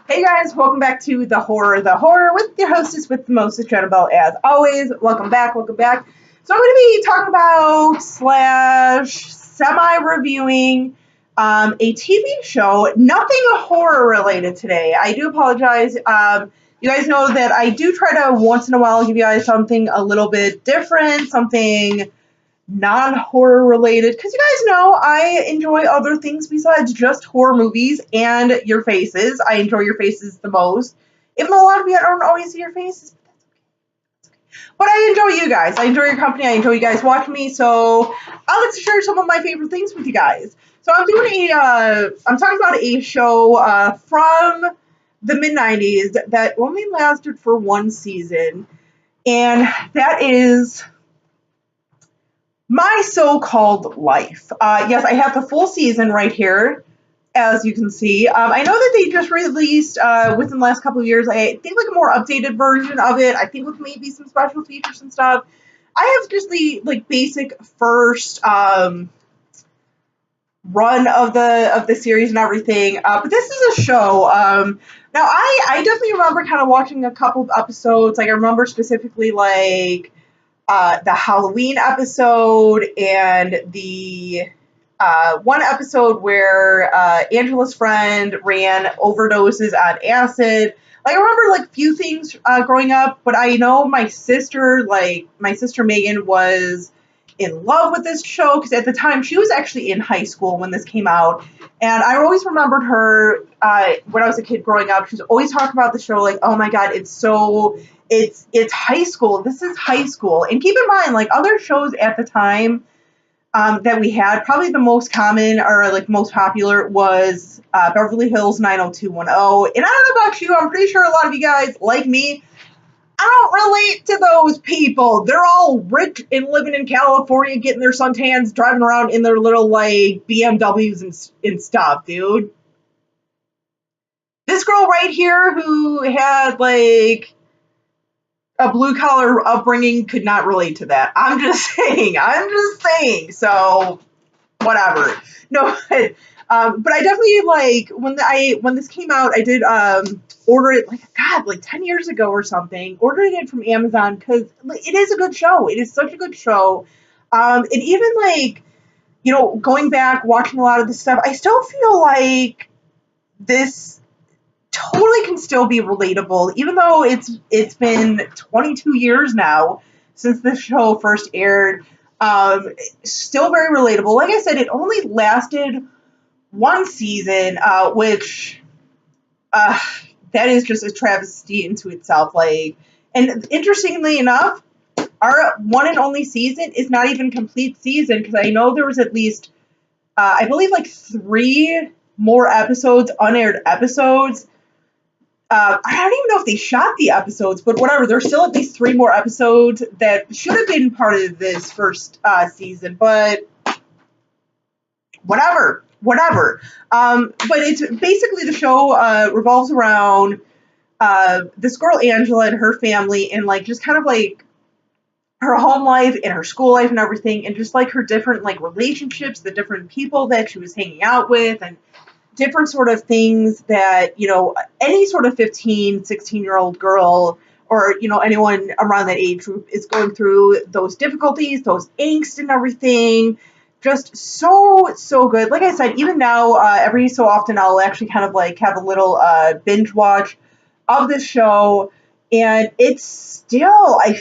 Hey guys, welcome back to The Horror with your hostess with the mostest, Annabelle, as always. Welcome back, welcome back. So I'm going to be talking about slash semi-reviewing a TV show, nothing horror related today. I do apologize. You guys know that I do try to once in a while give you guys something a little bit different, something non-horror related, because you guys know I enjoy other things besides just horror movies and your faces. I enjoy your faces the most, even though a lot of you don't always see your faces, but I enjoy you guys. I enjoy your company. I enjoy you guys watching me, so I'll get to share some of my favorite things with you guys. So I'm talking about a show from the mid-90s that only lasted for one season, and that is My So-Called Life. Yes, I have the full season right here, as you can see. I know that they just released, within the last couple of years, I think like a more updated version of it. I think with maybe some special features and stuff. I have just the like basic first run of the series and everything. But this is a show. Now I definitely remember kind of watching a couple of episodes. Like I remember specifically like the Halloween episode and the one episode where Angela's friend ran overdoses on acid. Like I remember like few things growing up, but I know my sister Megan was in love with this show because at the time she was actually in high school when this came out, and I always remembered her when I was a kid growing up. She was always talking about the show like, oh my god, it's high school. This is high school. And keep in mind, like other shows at the time that we had, probably the most common or like most popular was Beverly Hills 90210. And I don't know about you, I'm pretty sure a lot of you guys, like me, I don't relate to those people. They're all rich and living in California, getting their suntans, driving around in their little like BMWs and stuff, dude. This girl right here who had like a blue collar upbringing could not relate to that. I'm just saying. I'm just saying. So whatever. No, but I definitely like when this came out. I did order it like God, like 10 years ago or something. Ordered it from Amazon because it is a good show. It is such a good show. And even like going back watching a lot of this stuff, I still feel like this totally can still be relatable, even though it's been 22 years now since this show first aired. Still very relatable. Like I said, it only lasted one season, which uh, that is just a travesty into itself. Like, and interestingly enough, our one and only season is not even complete season because I know there was at least, I believe, like three more episodes, unaired episodes. I don't even know if they shot the episodes, but whatever. There's still at least three more episodes that should have been part of this first season, but whatever, whatever. But it's basically the show revolves around this girl Angela and her family, and like just kind of like her home life and her school life and everything, and just like her different like relationships, the different people that she was hanging out with, and different sort of things that, any sort of 15, 16-year-old girl or, anyone around that age group is going through those difficulties, those angst and everything. Just so, so good. Like I said, even now, every so often I'll actually kind of like have a little binge watch of this show. And I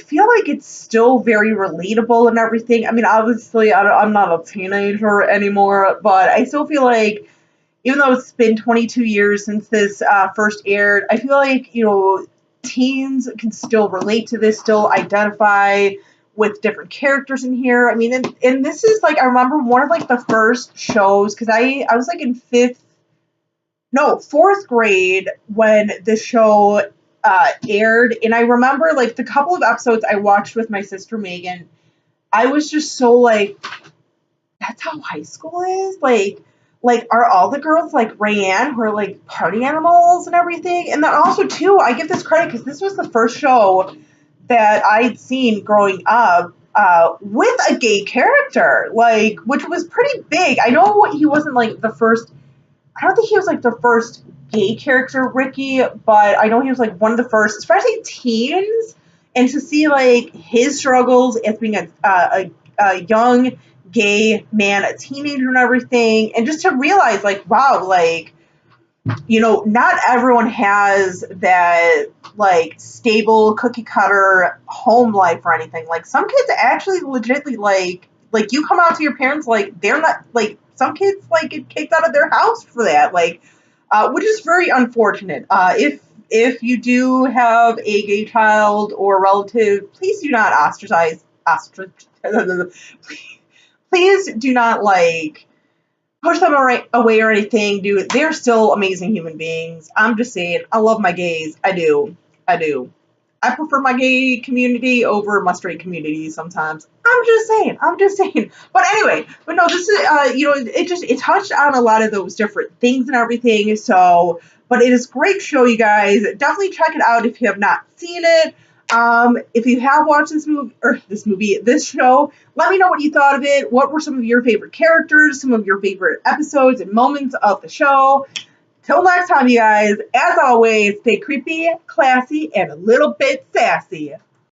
feel like it's still very relatable and everything. I mean, obviously, I'm not a teenager anymore, but I still feel like even though it's been 22 years since this first aired, I feel like, teens can still relate to this, still identify with different characters in here. I mean, and this is like, I remember one of like the first shows, because I was like in fourth grade when this show aired. And I remember like the couple of episodes I watched with my sister Megan, I was just so like, that's how high school is? Like, are all the girls like Rayanne who are like party animals and everything? And then also too, I give this credit because this was the first show that I'd seen growing up with a gay character, like which was pretty big. I know he wasn't like the first. I don't think he was like the first gay character, Ricky, but I know he was like one of the first, especially teens, and to see like his struggles as being a young gay man, a teenager and everything, and just to realize like, wow, like, you know, not everyone has that like stable cookie cutter home life or anything. Like some kids actually legitimately like you come out to your parents like they're not like some kids like get kicked out of their house for that. Like which is very unfortunate. If you do have a gay child or relative, please do not ostracize please do not like push them away or anything, dude. They're still amazing human beings. I'm just saying, I love my gays. I do. I do. I prefer my gay community over my straight community sometimes. I'm just saying. I'm just saying. But anyway, but no, this is you know, it touched on a lot of those different things and everything. So, but it is a great show, you guys. Definitely check it out if you have not seen it. If you have watched this show, let me know what you thought of it. What were some of your favorite characters, some of your favorite episodes and moments of the show? Till next time, you guys, as always, stay creepy, classy, and a little bit sassy.